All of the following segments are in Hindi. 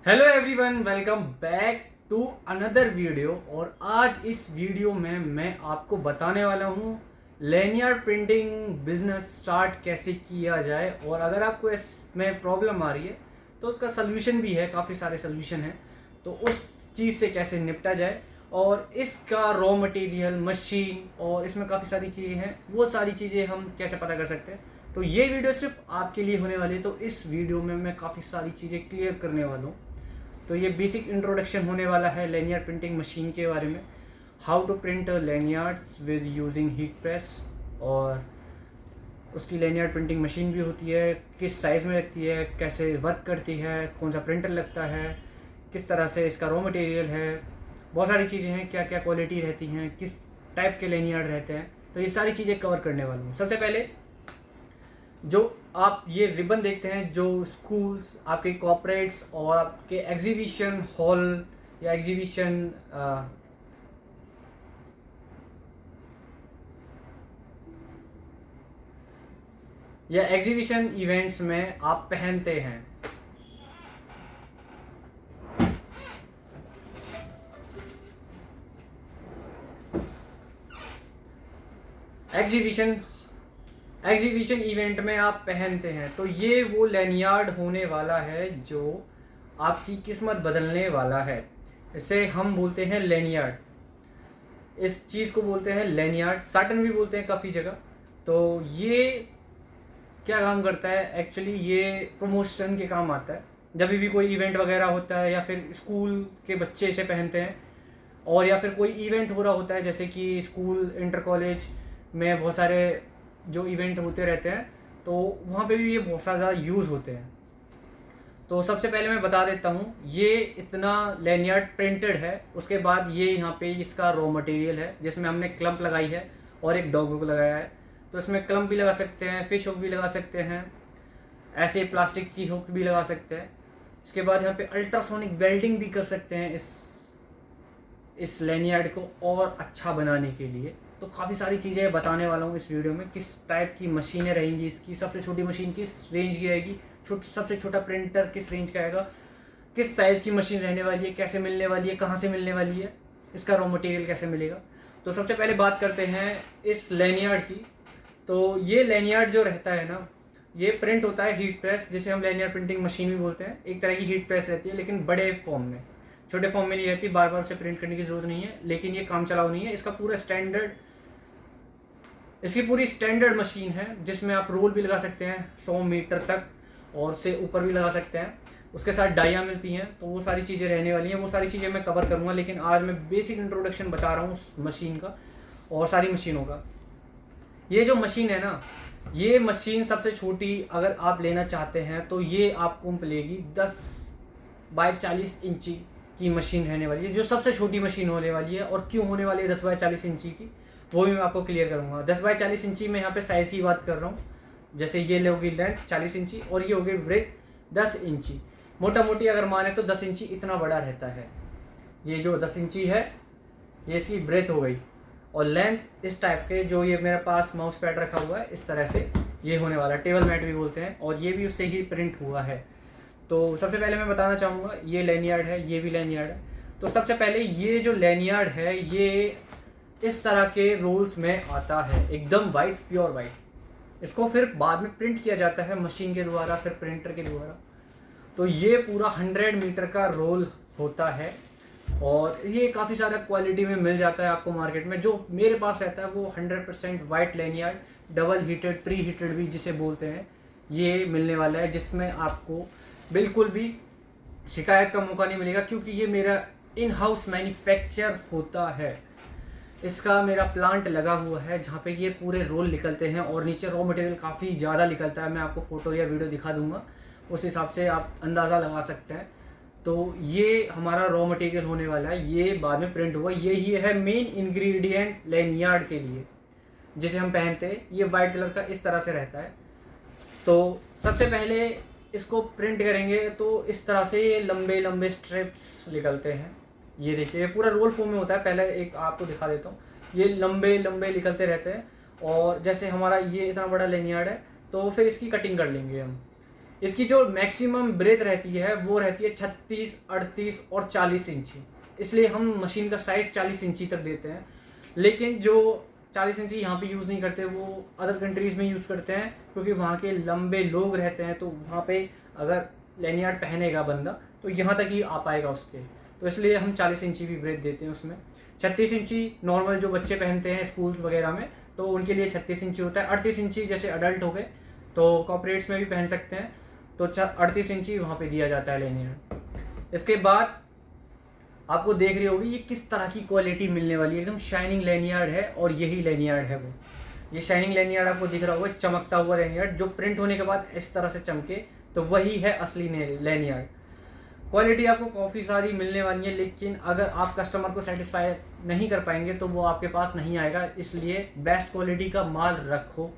Hello everyone, welcome back to another video. और आज इस वीडियो में मैं आपको बताने वाला हूँ लैनियार्ड प्रिंटिंग बिजनेस स्टार्ट कैसे किया जाए। और अगर आपको इसमें प्रॉब्लम आ रही है तो उसका सल्यूशन भी है, काफ़ी सारे सल्यूशन हैं, तो उस चीज़ से कैसे निपटा जाए और इसका रॉ मटेरियल, मशीन और इसमें काफ़ी सारी चीज़ें हैं, वो सारी चीज़ें हम कैसे पता कर सकते हैं। तो ये वीडियो सिर्फ आपके लिए होने वाली है। तो इस वीडियो में मैं काफ़ी सारी चीज़ें क्लियर करने वाला हूँ। तो ये बेसिक इंट्रोडक्शन होने वाला है लैनियार्ड प्रिंटिंग मशीन के बारे में, how to print lanyards with using heat press, और उसकी लैनियार्ड प्रिंटिंग मशीन भी होती है, किस साइज़ में लगती है, कैसे वर्क करती है, कौन सा प्रिंटर लगता है, किस तरह से इसका रॉ मटेरियल है, बहुत सारी चीज़ें हैं, क्या क्या क्वालिटी रहती हैं, किस टाइप के लैनियार्ड रहते हैं। तो ये सारी चीज़ें कवर करने वाला हूँ। सबसे पहले जो आप ये रिबन देखते हैं, जो स्कूल्स, आपके कॉर्पोरेट्स और आपके एग्जीबिशन हॉल या एग्जीबिशन इवेंट्स में आप पहनते हैं। एग्जीबिशन एग्जीबिशन इवेंट में आप पहनते हैं, तो ये वो लैनियार्ड होने वाला है जो आपकी किस्मत बदलने वाला है। इसे हम बोलते हैं लैनियार्ड। इस चीज़ को बोलते हैं लैनियार्ड, साटन भी बोलते हैं काफ़ी जगह। तो ये क्या काम करता है एक्चुअली, ये प्रमोशन के काम आता है। जब भी कोई इवेंट वगैरह होता है या फिर स्कूल के बच्चे इसे पहनते हैं, और या फिर कोई इवेंट हो रहा होता है, जैसे कि स्कूल, इंटर कॉलेज में बहुत सारे जो इवेंट होते रहते हैं, तो वहाँ पे भी ये बहुत ज़्यादा यूज़ होते हैं। तो सबसे पहले मैं बता देता हूँ, ये इतना लैनियार्ड प्रिंटेड है। उसके बाद ये यहाँ पे इसका रॉ मटेरियल है, जिसमें हमने क्लम्प लगाई है और एक डॉग हुक लगाया है। तो इसमें क्लम्प भी लगा सकते हैं, फिश हुक भी लगा सकते हैं, ऐसे प्लास्टिक की हुक भी लगा सकते हैं। इसके बाद यहाँ पे अल्ट्रासोनिक वेल्डिंग भी कर सकते हैं इस लैनियार्ड को और अच्छा बनाने के लिए। तो काफ़ी सारी चीज़ें बताने वाला हूँ इस वीडियो में, किस टाइप की मशीनें रहेंगी इसकी, सबसे छोटी मशीन किस रेंज की रहेगी, सबसे छोटा प्रिंटर किस रेंज का आएगा, किस साइज़ की मशीन रहने वाली है, कैसे मिलने वाली है, कहाँ से मिलने वाली है, इसका रॉ मटेरियल कैसे मिलेगा। तो सबसे पहले बात करते हैं इस लैनियार्ड की। तो ये लैनियार्ड जो रहता है ना, ये प्रिंट होता है हीट प्रेस, जिसे हम लैनियार्ड प्रिंटिंग मशीन भी बोलते हैं। एक तरह की हीट प्रेस रहती है, लेकिन बड़े फॉर्म में, छोटे फॉर्म में नहीं रहती, बार बार उसे प्रिंट करने की ज़रूरत नहीं है। लेकिन ये काम चलाऊ नहीं है, इसकी पूरी स्टैंडर्ड मशीन है, जिसमें आप रोल भी लगा सकते हैं 100 मीटर तक, और से ऊपर भी लगा सकते हैं। उसके साथ डाइयाँ मिलती हैं। तो वो सारी चीज़ें रहने वाली हैं, वो सारी चीज़ें मैं कवर करूँगा। लेकिन आज मैं बेसिक इंट्रोडक्शन बता रहा हूँ उस मशीन का और सारी मशीनों का। ये जो मशीन है ना, ये मशीन सबसे छोटी अगर आप लेना चाहते हैं तो ये आपको मिलेगी 10 बाय 40 इंची की मशीन रहने वाली है, जो सबसे छोटी मशीन होने वाली है। और क्यों होने वाली है 10 बाय 40 इंची की, वो भी मैं आपको क्लियर करूँगा। 10 बाय 40 इंची में यहाँ पे साइज़ की बात कर रहा हूँ। जैसे ये होगी लेंथ 40 इंची और ये होगी ब्रेथ 10 इंची। मोटा मोटी अगर माने तो 10 इंची इतना बड़ा रहता है। ये जो 10 इंची है, ये इसकी ब्रेथ हो गई। और लेंथ इस टाइप के, जो ये मेरे पास माउस पैड रखा हुआ है, इस तरह से ये होने वाला है। टेबल मैट भी बोलते हैं, और ये भी उससे ही प्रिंट हुआ है। तो सबसे पहले मैं बताना चाहूँगा, ये लैनियार्ड है, ये भी लैनियार्ड है। तो सबसे पहले ये जो लैनियार्ड है, ये इस तरह के रोल्स में आता है, एकदम वाइट, प्योर वाइट। इसको फिर बाद में प्रिंट किया जाता है मशीन के द्वारा, फिर प्रिंटर के द्वारा। तो ये पूरा 100 मीटर का रोल होता है, और ये काफ़ी सारा क्वालिटी में मिल जाता है आपको मार्केट में। जो मेरे पास रहता है वो 100% white lanyard, double heated, pre heated भी जिसे बोलते हैं, ये मिलने वाला है, जिसमें आपको बिल्कुल भी शिकायत का मौका नहीं मिलेगा, क्योंकि ये मेरा इन हाउस मैन्युफैक्चर होता है। इसका मेरा प्लांट लगा हुआ है, जहाँ पे ये पूरे रोल निकलते हैं, और नीचे रॉ मटेरियल काफ़ी ज़्यादा निकलता है। मैं आपको फ़ोटो या वीडियो दिखा दूंगा, उस हिसाब से आप अंदाज़ा लगा सकते हैं। तो ये हमारा रॉ मटेरियल होने वाला है, ये बाद में प्रिंट हुआ। यही है मेन इंग्रेडिएंट लैनियार्ड के लिए, जिसे हम पहनते हैं। ये वाइट कलर का इस तरह से रहता है। तो सबसे पहले इसको प्रिंट करेंगे तो इस तरह से ये लंबे लंबे स्ट्रिप्स निकलते हैं। ये देखिए, ये पूरा रोल फॉर्म में होता है। पहले एक आपको दिखा देता हूँ, ये लंबे लंबे निकलते रहते हैं। और जैसे हमारा ये इतना बड़ा लैनियार्ड है, तो फिर इसकी कटिंग कर लेंगे हम। इसकी जो मैक्सिमम ब्रेथ रहती है वो रहती है 36, 38 और 40 इंची। इसलिए हम मशीन का साइज़ 40 इंची तक देते हैं। लेकिन जो 40 इंची यहाँ पे यूज़ नहीं करते, वो अदर कंट्रीज़ में यूज़ करते हैं, क्योंकि वहाँ के लंबे लोग रहते हैं, तो वहाँ पे अगर लैनियार्ड पहनेगा बंदा तो यहाँ तक ही आ पाएगा उसके। तो इसलिए हम 40 इंची भी ब्रेथ देते हैं उसमें। 36 इंची नॉर्मल जो बच्चे पहनते हैं स्कूल्स वगैरह में, तो उनके लिए 36 इंची होता है। 38 इंची जैसे अडल्ट हो गए तो कॉर्पोरेट्स में भी पहन सकते हैं, तो 38 इंची वहाँ पे दिया जाता है लैनियार्ड। इसके बाद आपको देख रही होगी ये किस तरह की क्वालिटी मिलने वाली है, एकदम शाइनिंग लैनियार्ड है, और यही लैनियार्ड है वो। ये शाइनिंग लैनियार्ड आपको दिख रहा होगा, चमकता हुआ लैनियार्ड जो प्रिंट होने के बाद इस तरह से चमके, तो वही है असली लैनियार्ड। क्वालिटी आपको काफ़ी सारी मिलने वाली है, लेकिन अगर आप कस्टमर को सेटिस्फाई नहीं कर पाएंगे तो वो आपके पास नहीं आएगा। इसलिए बेस्ट क्वालिटी का माल रखो,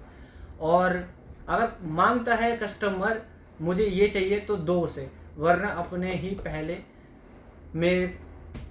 और अगर मांगता है कस्टमर मुझे ये चाहिए तो दो उसे, वरना अपने ही पहले मेरे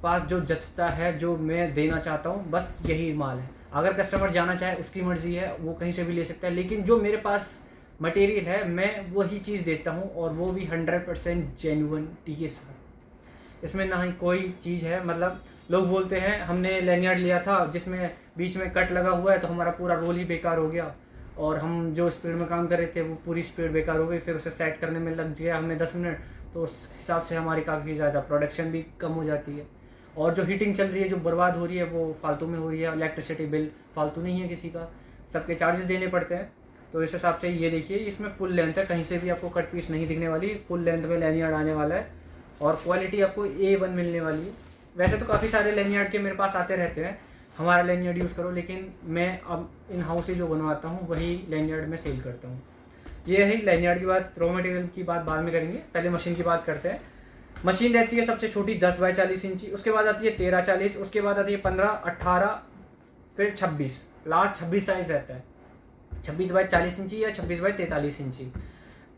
पास जो जचता है, जो मैं देना चाहता हूँ, बस यही माल है। अगर कस्टमर जाना चाहे उसकी मर्ज़ी है, वो कहीं से भी ले सकता है, लेकिन जो मेरे पास मटेरियल है मैं वही चीज़ देता हूँ, और वो भी 100% जेन्युइन के साथ। इसमें ना ही कोई चीज़ है, मतलब लोग बोलते हैं हमने लैनियार्ड लिया था जिसमें बीच में कट लगा हुआ है तो हमारा पूरा रोल ही बेकार हो गया, और हम जो स्पीड में काम कर रहे थे वो पूरी स्पीड बेकार हो गई, फिर उसे सेट करने में लग गया हमें 10 मिनट, तो उस हिसाब से हमारी काफ़ी ज़्यादा प्रोडक्शन भी कम हो जाती है, और जो हीटिंग चल रही है, जो बर्बाद हो रही है, वो फालतू में हो रही है। इलेक्ट्रिसिटी बिल फालतू नहीं है किसी का, सबके चार्जेस देने पड़ते हैं। तो इस हिसाब से ये देखिए, इसमें फुल लेंथ है, कहीं से भी आपको कट पीस नहीं दिखने वाली, फुल लेंथ में लैनियार्ड आने वाला है, और क्वालिटी आपको A1 मिलने वाली है। वैसे तो काफ़ी सारे लैनियार्ड के मेरे पास आते रहते हैं, हमारा लैनियार्ड यूज़ करो, लेकिन मैं अब इन हाउस ही जो बनवाता हूँ वही लैनियार्ड में सेल करता हूँ। ये है लैनियार्ड की बात। रॉ मटेरियल की बात बाद में करेंगे, पहले मशीन की बात करते हैं। मशीन रहती है सबसे छोटी 10 बाय 40 इंची, उसके बाद आती है 13-40, उसके बाद आती है 15-18, फिर 26, लास्ट 26 साइज़ रहता है। 26 बाय 40 इंची या 26 बाय 43 इंची।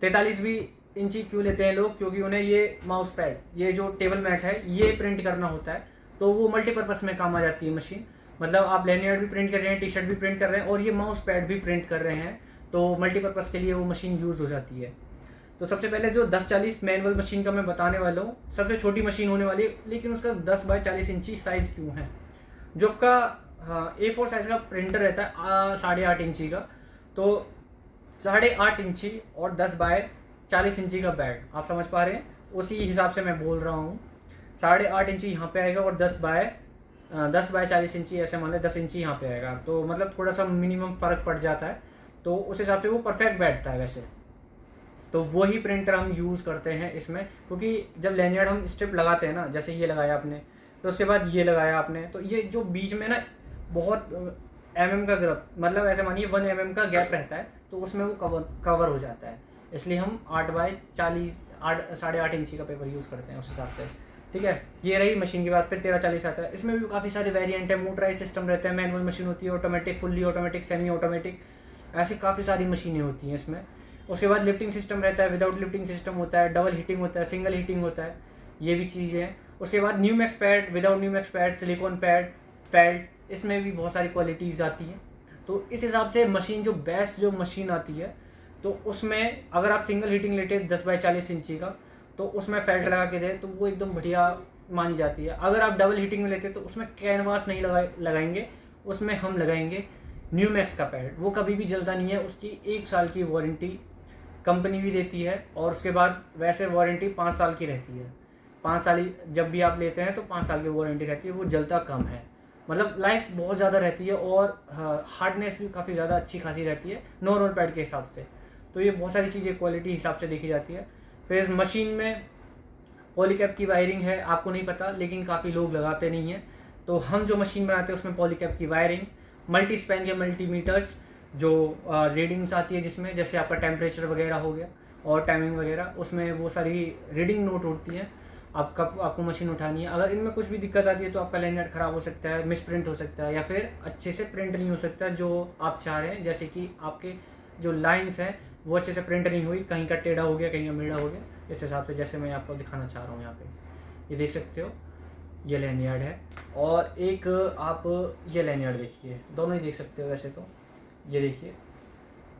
43 भी इंची क्यों लेते हैं लोग, क्योंकि उन्हें ये माउस पैड, ये जो टेबल मैट है, ये प्रिंट करना होता है, तो वो मल्टीपर्पज़ में काम आ जाती है मशीन। मतलब आप लैनियार्ड भी प्रिंट कर रहे हैं, टी शर्ट भी प्रिंट कर रहे हैं, और ये माउस पैड भी प्रिंट कर रहे हैं, तो मल्टीपर्पज़ के लिए वो मशीन यूज़ हो जाती है। तो सबसे पहले जो 10-40 मैनुअल मशीन का मैं बताने वाला हूँ, सबसे छोटी मशीन होने वाली है, लेकिन उसका 10 बाय 40 इंची साइज़ क्यों है। जो आपका A4 साइज़ का प्रिंटर रहता है 8.5 इंची का, तो 8.5 इंची और 10 बाय 40 इंची का बैग, आप समझ पा रहे हैं, उसी हिसाब से मैं बोल रहा हूँ। 8.5 इंची यहाँ पे आएगा, और 10 बाय 40 इंची, ऐसे मान लें 10 इंची यहाँ पे आएगा, तो मतलब थोड़ा सा मिनिमम फ़र्क पड़ जाता है, तो उस हिसाब से वो परफेक्ट बैठता है वैसे। तो वही प्रिंटर हम यूज़ करते हैं इसमें, क्योंकि जब लैनियार्ड हम स्ट्रिप लगाते हैं ना, जैसे ये लगाया आपने, तो उसके बाद ये लगाया आपने, तो ये जो बीच में ना बहुत का ग्रप, मतलब ऐसे मानिए 1 का गैप रहता है, तो उसमें वो कवर हो जाता है। इसलिए हम 8 बाय 40 8.5 इंची का पेपर यूज़ करते हैं उस हिसाब से। ठीक है, ये रही मशीन की बात। फिर 13-40 आता है, इसमें भी काफ़ी सारे वेरिएंट है। मोटराइज सिस्टम रहता है, मैनुअल मशीन होती है, automatic, fully automatic, semi automatic, ऐसी काफ़ी सारी मशीनें होती हैं इसमें। उसके बाद लिफ्टिंग सिस्टम रहता है, विदाउट लिफ्टिंग सिस्टम होता है, डबल हीटिंग होता है, सिंगल हीटिंग होता है, ये भी चीज़ें हैं। उसके बाद Numax pad, without Numax pad, silicone pad, felt, इसमें भी बहुत सारी क्वालिटीज़ आती हैं। तो इस हिसाब से मशीन जो बेस्ट जो मशीन आती है, तो उसमें अगर आप सिंगल हीटिंग लेते 10 बाय 40 इंची का, तो उसमें फेल्ट लगा के दे तो वो एकदम बढ़िया मानी जाती है। अगर आप डबल हीटिंग में लेते तो उसमें कैनवास नहीं लगाएंगे, उसमें हम लगाएंगे न्यूमैक्स का पैड। वो कभी भी जलता नहीं है, उसकी 1 साल की वारंटी कंपनी भी देती है, और उसके बाद वैसे वारंटी 5 साल की रहती है। 5 साल जब भी आप लेते हैं तो 5 साल की वारंटी रहती है, वो जलता कम है, मतलब लाइफ बहुत ज़्यादा रहती है, और हार्डनेस भी काफ़ी ज़्यादा अच्छी खासी रहती है नॉर्मल पैड के हिसाब से। तो ये बहुत सारी चीज़ें क्वालिटी हिसाब से देखी जाती है। फिर इस मशीन में पॉलीकैप की वायरिंग है, आपको नहीं पता, लेकिन काफ़ी लोग लगाते नहीं हैं। तो हम जो मशीन बनाते हैं उसमें पॉलीकैप की वायरिंग, मल्टी स्पैन के मल्टीमीटर्स, जो रीडिंग्स आती है जिसमें जैसे आपका टेम्परेचर वगैरह हो गया और टाइमिंग वगैरह, उसमें वो सारी रीडिंग नोट होती हैं। आपको मशीन उठानी है, अगर इनमें कुछ भी दिक्कत आती है तो आपका लैनियार्ड ख़राब हो सकता है, मिस प्रिंट हो सकता है, या फिर अच्छे से प्रिंट नहीं हो सकता जो आप चाह रहे हैं। जैसे कि आपके जो लाइन्स हैं वो अच्छे से प्रिंट नहीं हुई, कहीं का टेढ़ा हो गया, कहीं का मेढ़ा हो गया, इस हिसाब से जैसे मैं आपको दिखाना चाह रहा हूँ। यहाँ पे ये देख सकते हो, ये लैनियार्ड है, और एक आप ये लैनियार्ड देखिए, दोनों ही देख सकते हो वैसे तो। ये देखिए,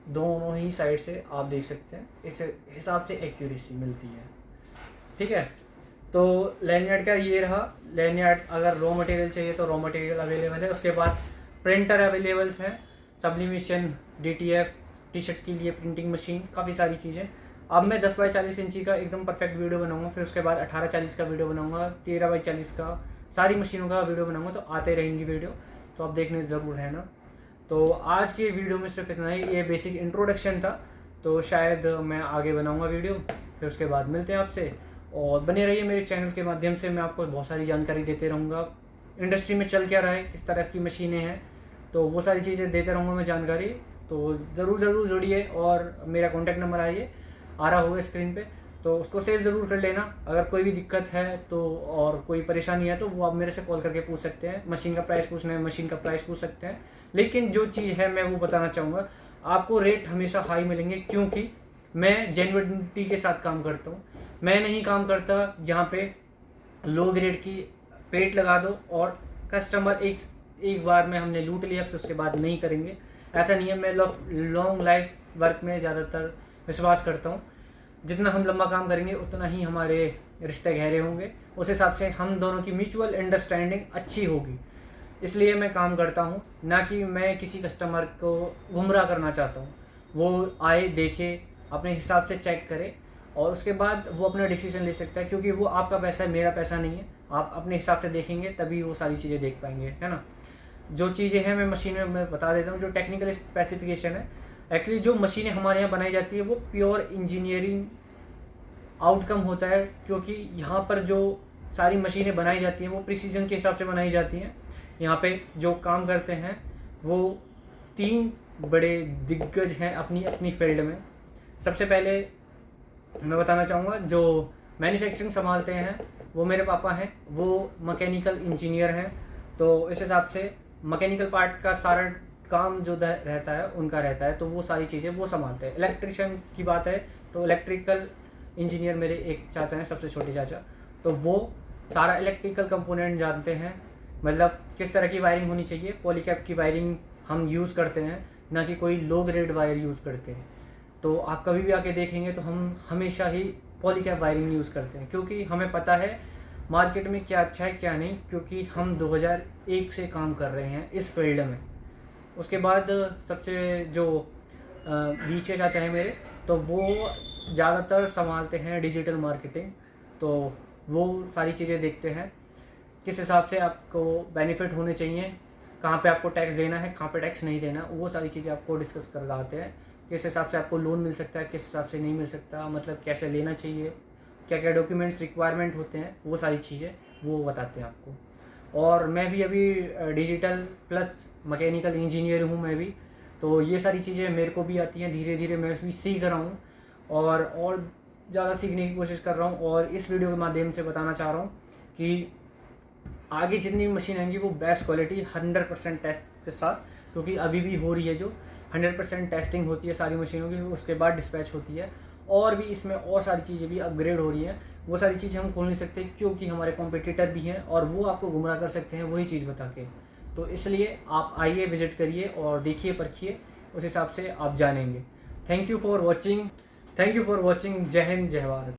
दोनों ही साइड से आप देख सकते हैं, इस हिसाब से एक्यूरेसी मिलती है। ठीक है, तो लैनियार्ड का ये रहा। लैनियार्ड अगर रॉ मटेरियल चाहिए तो रॉ मटेरियल अवेलेबल है। उसके बाद प्रिंटर अवेलेबल्स हैं, सब्लिमेशन, DTF, टी शर्ट के लिए प्रिंटिंग मशीन, काफ़ी सारी चीज़ें। अब मैं 10x40 इंची का एकदम परफेक्ट वीडियो बनाऊंगा, फिर उसके बाद 18x40 का वीडियो बनाऊंगा, 13x40 का, सारी मशीनों का वीडियो बनाऊंगा। तो आते रहेंगी वीडियो, तो आप देखने ज़रूर रहना। तो आज की वीडियो में सिर्फ इतना ही, ये बेसिक इंट्रोडक्शन था। तो शायद मैं आगे बनाऊंगा वीडियो, फिर उसके बाद मिलते हैं आपसे। और बने रहिए मेरे चैनल के माध्यम से, मैं आपको बहुत सारी जानकारी देते रहूँगा। इंडस्ट्री में चल क्या रहा है, किस तरह की मशीनें हैं, तो वो सारी चीज़ें देते रहूँगा मैं जानकारी। तो ज़रूर जुड़िए, और मेरा कॉन्टैक्ट नंबर आ रहा होगा स्क्रीन पे, तो उसको सेव ज़रूर कर लेना। अगर कोई भी दिक्कत है तो, और कोई परेशानी है तो वो आप मेरे से कॉल करके पूछ सकते हैं। मशीन का प्राइस पूछना है, मशीन का प्राइस पूछ सकते हैं। लेकिन जो चीज़ है मैं वो बताना चाहूँगा, आपको रेट हमेशा हाई मिलेंगे, क्योंकि मैं जेन्युइनिटी के साथ काम करता हूँ। मैं नहीं काम करता जहाँ पे लो ग्रेड की पेट लगा दो और कस्टमर एक बार में हमने लूट लिया, फिर उसके बाद नहीं करेंगे। ऐसा नहीं है। मैं लॉन्ग लाइफ वर्क में ज़्यादातर विश्वास करता हूँ। जितना हम लंबा काम करेंगे उतना ही हमारे रिश्ते गहरे होंगे, उस हिसाब से हम दोनों की म्यूचुअल अंडरस्टैंडिंग अच्छी होगी। इसलिए मैं काम करता हूँ, ना कि मैं किसी कस्टमर को गुमराह करना चाहता हूँ। वो आए, देखे, अपने हिसाब से चेक करे, और उसके बाद वो अपना डिसीजन ले सकता है, क्योंकि वो आपका पैसा है, मेरा पैसा नहीं है। आप अपने हिसाब से देखेंगे तभी वो सारी चीज़ें देख पाएंगे, है ना। जो चीज़ें हैं मैं मशीन में मैं बता देता हूँ। जो टेक्निकल स्पेसिफिकेशन है, एक्चुअली जो मशीनें हमारे यहाँ बनाई जाती है वो प्योर इंजीनियरिंग आउटकम होता है, क्योंकि यहाँ पर जो सारी मशीनें बनाई जाती हैं वो प्रिसीजन के हिसाब से बनाई जाती हैं। यहाँ पे जो काम करते हैं वो 3 बड़े दिग्गज हैं अपनी अपनी फील्ड में। सबसे पहले मैं बताना चाहूँगा, जो मैन्युफैक्चरिंग संभालते हैं वो मेरे पापा हैं, वो मैकेनिकल इंजीनियर हैं। तो इस हिसाब से मैकेनिकल पार्ट का सारा काम जो रहता है उनका रहता है, तो वो सारी चीज़ें वो संभालते हैं। इलेक्ट्रिशियन की बात है तो इलेक्ट्रिकल इंजीनियर मेरे एक चाचा हैं, सबसे छोटे चाचा, तो वो सारा इलेक्ट्रिकल कंपोनेंट जानते हैं। मतलब किस तरह की वायरिंग होनी चाहिए। पॉलीकैप की वायरिंग हम यूज़ करते हैं, ना कि कोई लो ग्रेड वायर यूज़ करते हैं। तो आप कभी भी आके देखेंगे तो हम हमेशा ही पॉलीकैप वायरिंग यूज़ करते हैं, क्योंकि हमें पता है मार्केट में क्या अच्छा है क्या नहीं, क्योंकि हम 2001 से काम कर रहे हैं इस फील्ड में। उसके बाद सबसे जो बीचे चाचा है मेरे, तो वो ज़्यादातर संभालते हैं डिजिटल मार्केटिंग। तो वो सारी चीज़ें देखते हैं, किस हिसाब से आपको बेनिफिट होने चाहिए, कहाँ पे आपको टैक्स देना है, कहाँ पे टैक्स नहीं देना, वो सारी चीज़ें आपको डिस्कस कर लाते हैं। किस हिसाब से आपको लोन मिल सकता है, किस हिसाब से नहीं मिल सकता, मतलब कैसे लेना चाहिए, क्या क्या डॉक्यूमेंट्स रिक्वायरमेंट होते हैं, वो सारी चीज़ें वो बताते हैं आपको। और मैं भी अभी डिजिटल प्लस मैकेनिकल इंजीनियर हूँ मैं भी, तो ये सारी चीज़ें मेरे को भी आती हैं। धीरे धीरे मैं भी सीख रहा हूँ, और ज़्यादा सीखने की कोशिश कर रहा हूँ। और इस वीडियो के माध्यम से बताना चाह रहा हूँ कि आगे जितनी भी मशीन आएंगी वो बेस्ट क्वालिटी 100% टेस्ट के साथ, क्योंकि अभी भी हो रही है जो 100% टेस्टिंग होती है सारी मशीनों की, उसके बाद डिस्पैच होती है। और भी इसमें और सारी चीज़ें भी अपग्रेड हो रही हैं, वो सारी चीज़ें हम खोल नहीं सकते, क्योंकि हमारे कॉम्पिटिटर भी हैं और वो आपको गुमराह कर सकते हैं वही चीज़ बता के। तो इसलिए आप आइए, विजिट करिए और देखिए, परखिए, उस हिसाब से आप जानेंगे। Thank you for watching. जय हिंद, जय भारत।